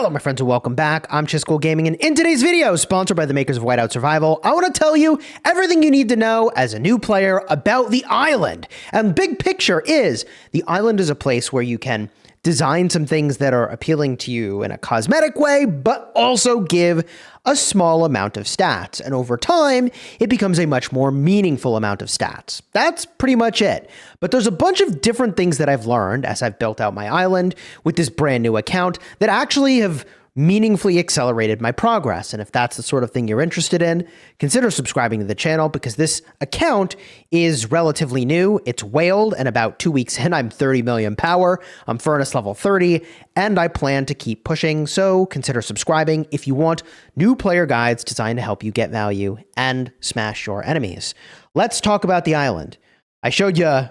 Hello, my friends, and welcome back. I'm Chisco Gaming, and in today's video, sponsored by the makers of Whiteout Survival, I want to tell you everything you need to know as a new player about the island. And big picture is, the island is a place where you can design some things that are appealing to you in a cosmetic way, but also give a small amount of stats. And over time, it becomes a much more meaningful amount of stats. That's pretty much it. But there's a bunch of different things that I've learned as I've built out my island with this brand new account that actually have meaningfully accelerated my progress. And if that's the sort of thing you're interested in, consider subscribing to the channel because this account is relatively new. It's whaled, and about 2 weeks in, I'm 30 million power. I'm furnace level 30, and I plan to keep pushing. So consider subscribing if you want new player guides designed to help you get value and smash your enemies. Let's talk about the island. I showed you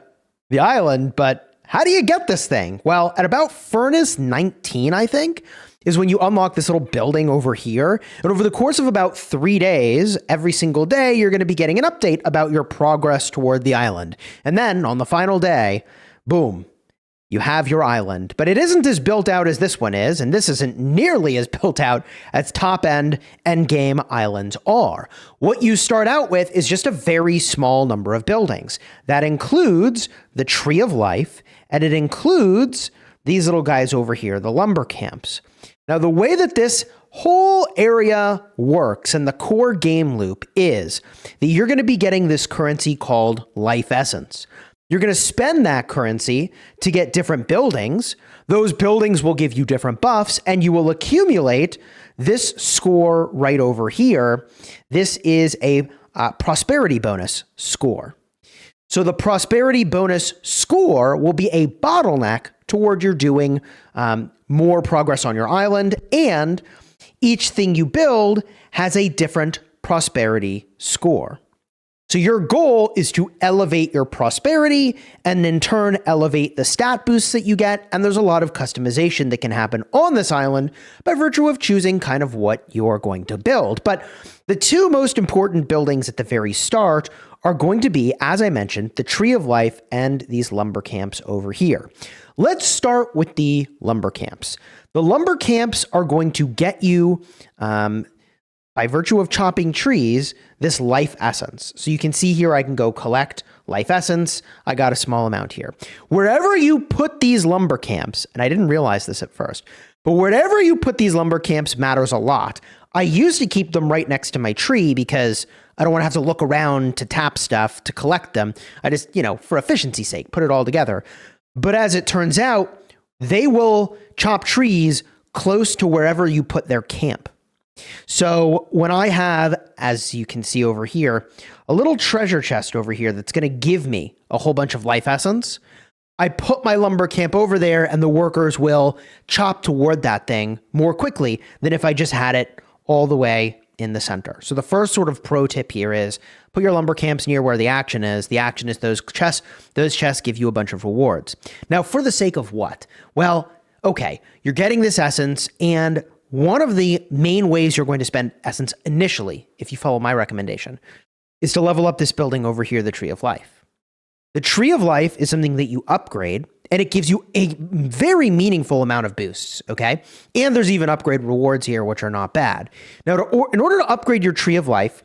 the island, but how do you get this thing? Well, at about furnace 19, I think, is when you unlock this little building over here. And over the course of about 3 days, every single day, you're going to be getting an update about your progress toward the island. And then on the final day, boom, you have your island. But it isn't as built out as this one is, and this isn't nearly as built out as top-end endgame islands are. What you start out with is just a very small number of buildings. That includes the Tree of Life, and it includes these little guys over here, the lumber camps. Now, the way that this whole area works and the core game loop is that you're going to be getting this currency called life essence. You're going to spend that currency to get different buildings. Those buildings will give you different buffs, and you will accumulate this score right over here. This is a prosperity bonus score. So the prosperity bonus score will be a bottleneck toward your doing more progress on your island, and each thing you build has a different prosperity score. So your goal is to elevate your prosperity and in turn elevate the stat boosts that you get, and there's a lot of customization that can happen on this island by virtue of choosing kind of what you're going to build. But the two most important buildings at the very start are going to be, as I mentioned, the Tree of Life and these lumber camps over here. Let's start with the lumber camps. The lumber camps are going to get you, by virtue of chopping trees, this life essence. So you can see here, I can go collect life essence. I got a small amount here. Wherever you put these lumber camps, and I didn't realize this at first, but wherever you put these lumber camps matters a lot. I used to keep them right next to my tree because I don't want to have to look around to tap stuff to collect them. I just, for efficiency's sake, put it all together. But as it turns out, they will chop trees close to wherever you put their camp. So when I have, as you can see over here, a little treasure chest over here that's going to give me a whole bunch of life essence, I put my lumber camp over there and the workers will chop toward that thing more quickly than if I just had it all the way in the center. So the first sort of pro tip here is put your lumber camps near where the action is. The action is those chests. Those chests give you a bunch of rewards. Now, for the sake of what? Well, okay, you're getting this essence, and one of the main ways you're going to spend essence initially, if you follow my recommendation, is to level up this building over here, the Tree of Life. The Tree of Life is something that you upgrade, and it gives you a very meaningful amount of boosts, okay? And there's even upgrade rewards here, which are not bad. Now, in order to upgrade your Tree of Life,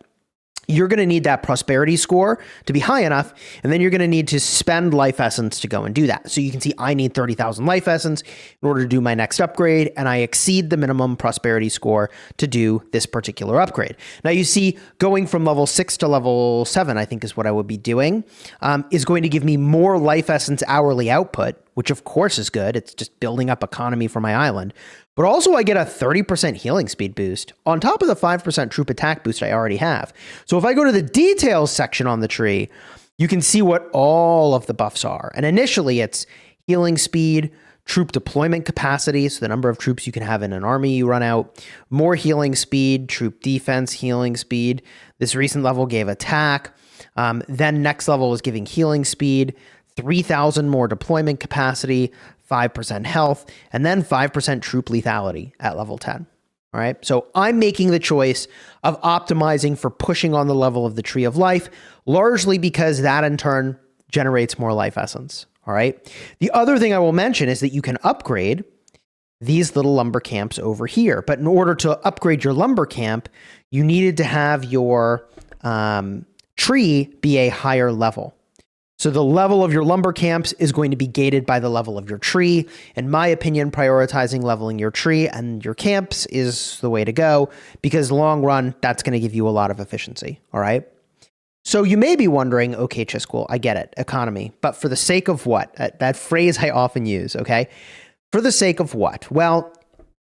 you're going to need that prosperity score to be high enough, and then you're going to need to spend life essence to go and do that. So you can see I need 30,000 life essence in order to do my next upgrade, and I exceed the minimum prosperity score to do this particular upgrade. Now you see going from level 6 to level 7, I think is what I would be doing, is going to give me more life essence hourly output, which of course is good. It's just building up economy for my island. But also I get a 30% healing speed boost on top of the 5% troop attack boost I already have. So if I go to the details section on the tree, you can see what all of the buffs are. And initially it's healing speed, troop deployment capacity, so the number of troops you can have in an army you run out, more healing speed, troop defense, healing speed. This recent level gave attack. Then next level was giving healing speed, 3,000 more deployment capacity, 5% health, and then 5% troop lethality at level 10. All right. So I'm making the choice of optimizing for pushing on the level of the Tree of Life, largely because that in turn generates more life essence. All right. The other thing I will mention is that you can upgrade these little lumber camps over here. But in order to upgrade your lumber camp, you needed to have your tree be a higher level. So the level of your lumber camps is going to be gated by the level of your tree. In my opinion, prioritizing leveling your tree and your camps is the way to go, because long run, that's going to give you a lot of efficiency. All right. So you may be wondering, okay, Chisquel, I get it, economy, but for the sake of what? That phrase I often use, okay? For the sake of what? Well,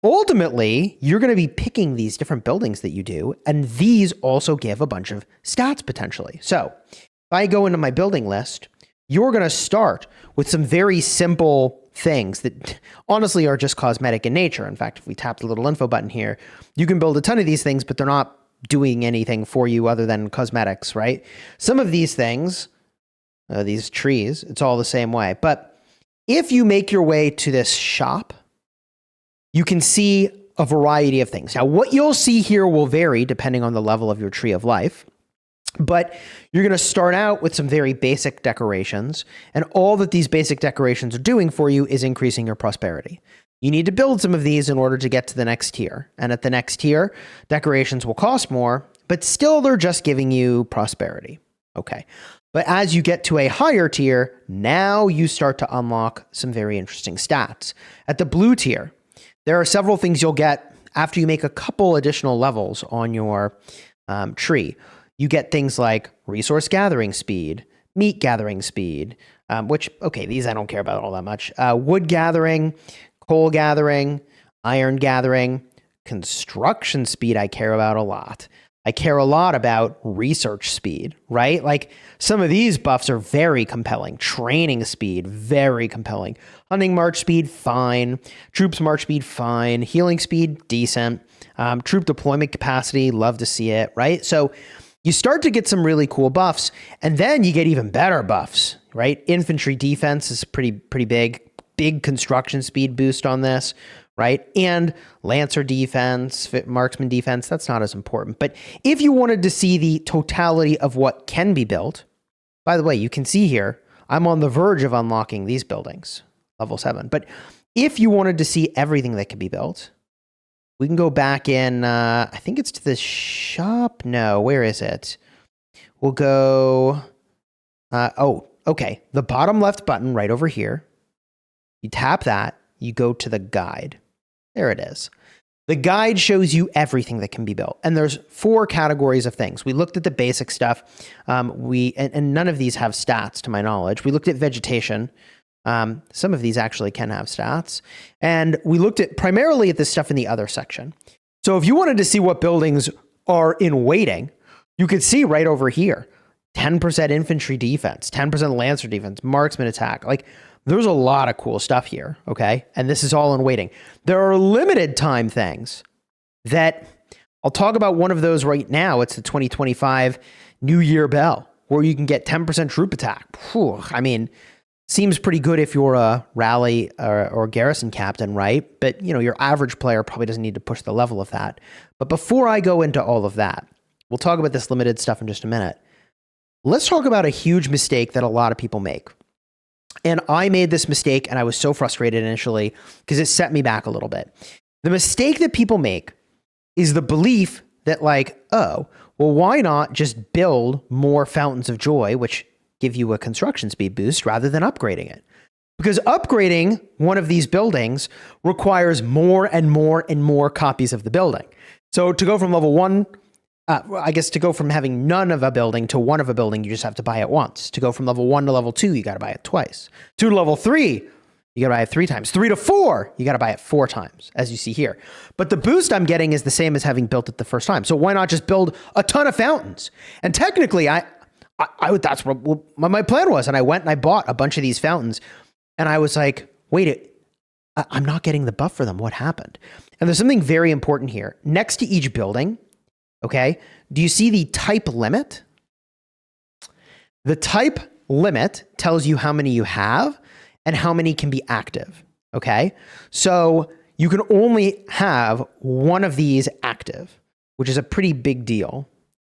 ultimately, you're going to be picking these different buildings that you do, and these also give a bunch of stats potentially. So if I go into my building list, you're going to start with some very simple things that honestly are just cosmetic in nature. In fact, if we tap the little info button here, you can build a ton of these things, but they're not doing anything for you other than cosmetics, right? Some of these things, these trees, it's all the same way. But if you make your way to this shop, you can see a variety of things. Now, what you'll see here will vary depending on the level of your tree of life. But you're going to start out with some very basic decorations, and all that these basic decorations are doing for you is increasing your prosperity. You need to build some of these in order to get to the next tier. And at the next tier, decorations will cost more, but still they're just giving you prosperity. Okay. But as you get to a higher tier, now you start to unlock some very interesting stats. At the blue tier, there are several things you'll get after you make a couple additional levels on your tree. You get things like resource gathering speed, meat gathering speed, which, okay, these I don't care about all that much. Wood gathering, coal gathering, iron gathering, construction speed I care about a lot. I care a lot about research speed, right? Like some of these buffs are very compelling. Training speed, very compelling. Hunting march speed, fine. Troops march speed, fine. Healing speed, decent. Troop deployment capacity, love to see it, right? So you start to get some really cool buffs, and then you get even better buffs, right? Infantry defense is pretty big. Big construction speed boost on this, right? And Lancer defense, marksman defense, that's not as important. But if you wanted to see the totality of what can be built, by the way, you can see here, I'm on the verge of unlocking these buildings, level 7. But if you wanted to see everything that can be built, we can go back in, I think it's to the shop. No, where is it? We'll go, okay. The bottom left button right over here. You tap that, you go to the guide. There it is. The guide shows you everything that can be built. And there's 4 categories of things. We looked at the basic stuff. And none of these have stats to my knowledge. We looked at vegetation. Some of these actually can have stats. And we looked at primarily at the stuff in the other section. So if you wanted to see what buildings are in waiting, you could see right over here, 10% infantry defense, 10% Lancer defense, marksman attack. Like there's a lot of cool stuff here. Okay. And this is all in waiting. There are limited time things that I'll talk about. One of those right now. It's the 2025 New Year Bell, where you can get 10% troop attack. Whew, I mean, seems pretty good if you're a rally or garrison captain, right? But you know, your average player probably doesn't need to push the level of that. But before I go into all of that, we'll talk about this limited stuff in just a minute. Let's talk about a huge mistake that a lot of people make. And I made this mistake and I was so frustrated initially because it set me back a little bit. The mistake that people make is the belief that like, oh, well, why not just build more fountains of joy, which give you a construction speed boost rather than upgrading it? Because upgrading one of these buildings requires more and more and more copies of the building. So to go from level 1, I guess to go from having none of a building to one of a building, you just have to buy it once. To go from level 1 to level 2, you got to buy it twice. 2 to level 3, you got to buy it 3 times. 3 to 4, you got to buy it 4 times, as you see here. But the boost I'm getting is the same as having built it the first time. So why not just build a ton of fountains? And technically, that's what my plan was. And I went and I bought a bunch of these fountains. And I was like, wait, I'm not getting the buff for them. What happened? And there's something very important here. Next to each building, okay, do you see the type limit? The type limit tells you how many you have and how many can be active, okay? So you can only have one of these active, which is a pretty big deal,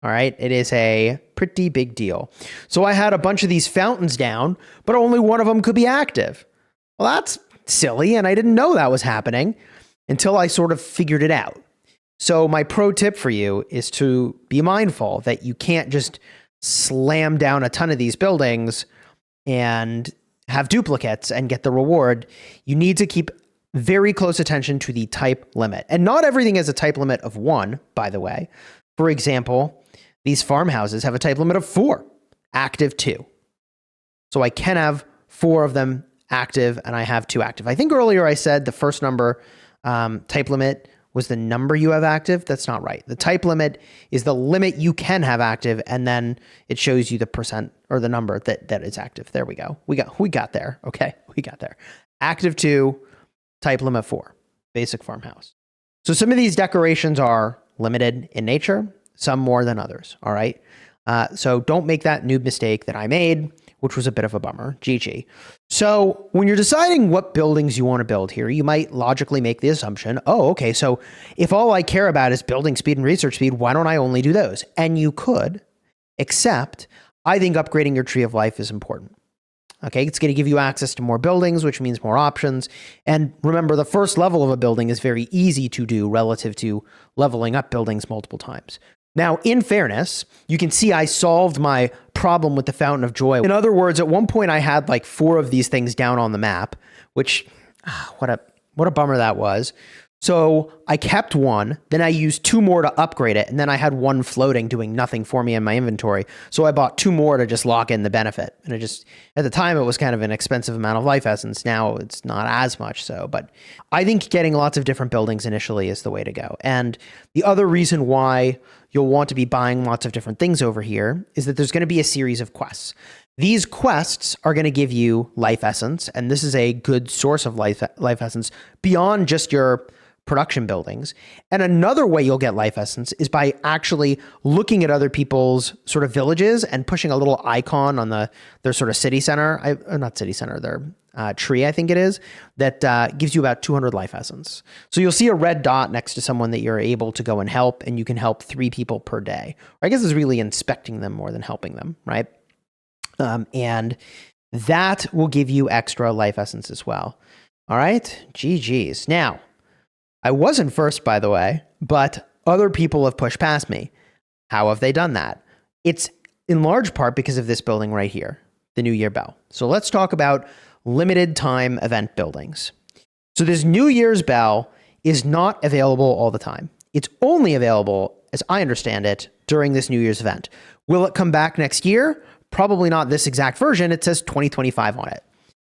all right? It is a pretty big deal. So I had a bunch of these fountains down, but only one of them could be active. Well, that's silly, and I didn't know that was happening until I sort of figured it out. So my pro tip for you is to be mindful that you can't just slam down a ton of these buildings and have duplicates and get the reward. You need to keep very close attention to the type limit. And not everything has a type limit of 1, by the way. For example, these farmhouses have a type limit of 4, active 2. So I can have 4 of them active and I have 2 active. I think earlier I said the first number type limit was the number you have active. That's not right. The type limit is the limit you can have active, and then it shows you the percent or the number that is active. There we go. We got there. Okay, we got there. Active 2, type limit 4, basic farmhouse. So some of these decorations are limited in nature, some more than others. All right. So don't make that noob mistake that I made, which was a bit of a bummer. GG. So when you're deciding what buildings you want to build here, you might logically make the assumption, oh, okay, so if all I care about is building speed and research speed, why don't I only do those? And you could, except I think upgrading your tree of life is important. Okay, it's going to give you access to more buildings, which means more options. And remember, the first level of a building is very easy to do relative to leveling up buildings multiple times. Now, in fairness, you can see I solved my problem with the Fountain of Joy. In other words, at one point I had like 4 of these things down on the map, which, what a bummer that was. So I kept 1, then I used 2 more to upgrade it, and then I had 1 floating doing nothing for me in my inventory. So I bought 2 more to just lock in the benefit. And at the time, it was kind of an expensive amount of life essence. Now it's not as much so, but I think getting lots of different buildings initially is the way to go. And the other reason why you'll want to be buying lots of different things over here is that there's going to be a series of quests. These quests are going to give you life essence, and this is a good source of life essence beyond just your production buildings. And another way you'll get life essence is by actually looking at other people's sort of villages and pushing a little icon on their sort of city center, not city center, their tree, I think it is, that gives you about 200 life essence. So you'll see a red dot next to someone that you're able to go and help, and you can help 3 people per day. I guess it's really inspecting them more than helping them, right? And that will give you extra life essence as well. All right, GG's. Now, I wasn't first, by the way, but other people have pushed past me. How have they done that? It's in large part because of this building right here, the New Year Bell. So let's talk about limited time event buildings. So this New Year's Bell is not available all the time. It's only available, as I understand it, during this New Year's event. Will it come back next year? Probably not this exact version. It says 2025 on it.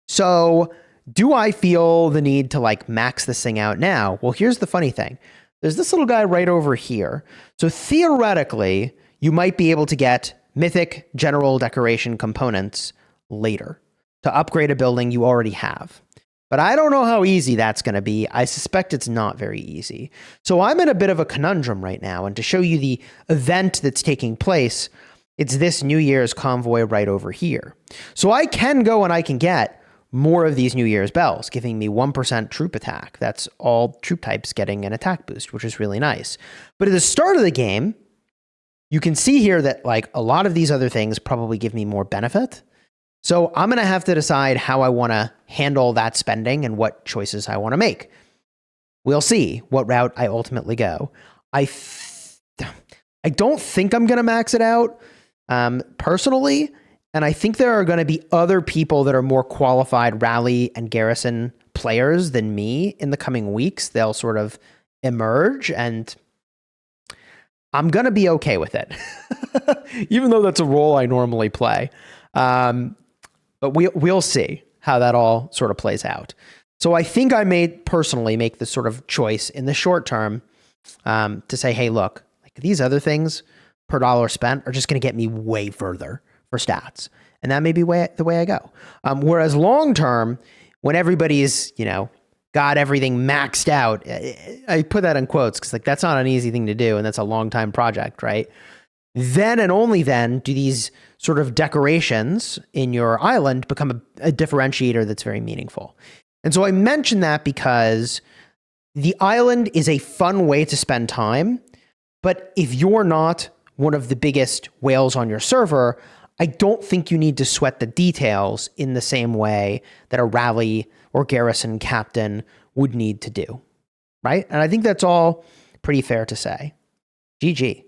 So do I feel the need to like max this thing out now? Well, here's the funny thing. There's this little guy right over here. So theoretically, you might be able to get mythic general decoration components later to upgrade a building you already have. But I don't know how easy that's going to be. I suspect it's not very easy. So I'm in a bit of a conundrum right now. And to show you the event that's taking place, it's this New Year's convoy right over here. So I can go and I can get more of these New Year's bells, giving me 1% troop attack. That's all troop types getting an attack boost, which is really nice. But at the start of the game, you can see here that like a lot of these other things probably give me more benefit. So I'm going to have to decide how I want to handle that spending and what choices I want to make. We'll see what route I ultimately go. I don't think I'm going to max it out personally. And I think there are going to be other people that are more qualified rally and garrison players than me in the coming weeks. They'll sort of emerge, and I'm going to be okay with it, even though that's a role I normally play. But we'll see how that all sort of plays out. So I think I may personally make this sort of choice in the short term to say, hey, look, like these other things per dollar spent are just going to get me way further for stats. And that may be the way I go. Whereas long term, when everybody's, got everything maxed out, I put that in quotes because like that's not an easy thing to do. And that's a long time project, right? Then and only then do these sort of decorations in your island become a differentiator that's very meaningful. And so I mention that because the island is a fun way to spend time. But if you're not one of the biggest whales on your server, I don't think you need to sweat the details in the same way that a rally or garrison captain would need to do, right? And I think that's all pretty fair to say. GG.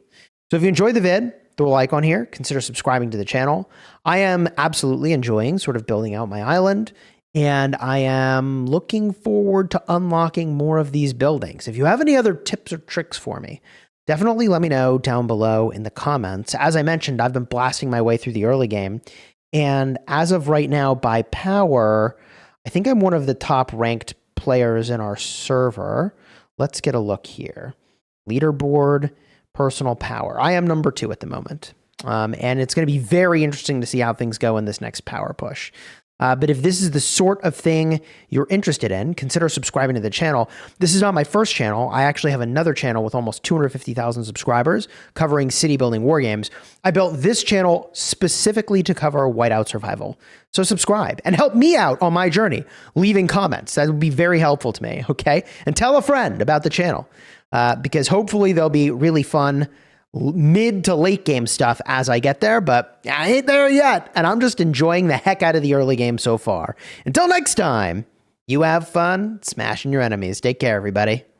So if you enjoyed the vid, throw a like on here, consider subscribing to the channel. I am absolutely enjoying sort of building out my island, and I am looking forward to unlocking more of these buildings. If you have any other tips or tricks for me, definitely let me know down below in the comments. As I mentioned, I've been blasting my way through the early game, and as of right now, by power, I think I'm one of the top ranked players in our server. Let's get a look here. Leaderboard, personal power. I am number 2 at the moment. And it's going to be very interesting to see how things go in this next power push. But if this is the sort of thing you're interested in, consider subscribing to the channel. This is not my first channel. I actually have another channel with almost 250,000 subscribers covering city building war games. I built this channel specifically to cover Whiteout Survival. So subscribe and help me out on my journey, leaving comments. That would be very helpful to me, okay? And tell a friend about the channel because hopefully there'll be really fun mid to late game stuff as I get there, but I ain't there yet, and I'm just enjoying the heck out of the early game so far. Until next time, you have fun smashing your enemies. Take care, everybody.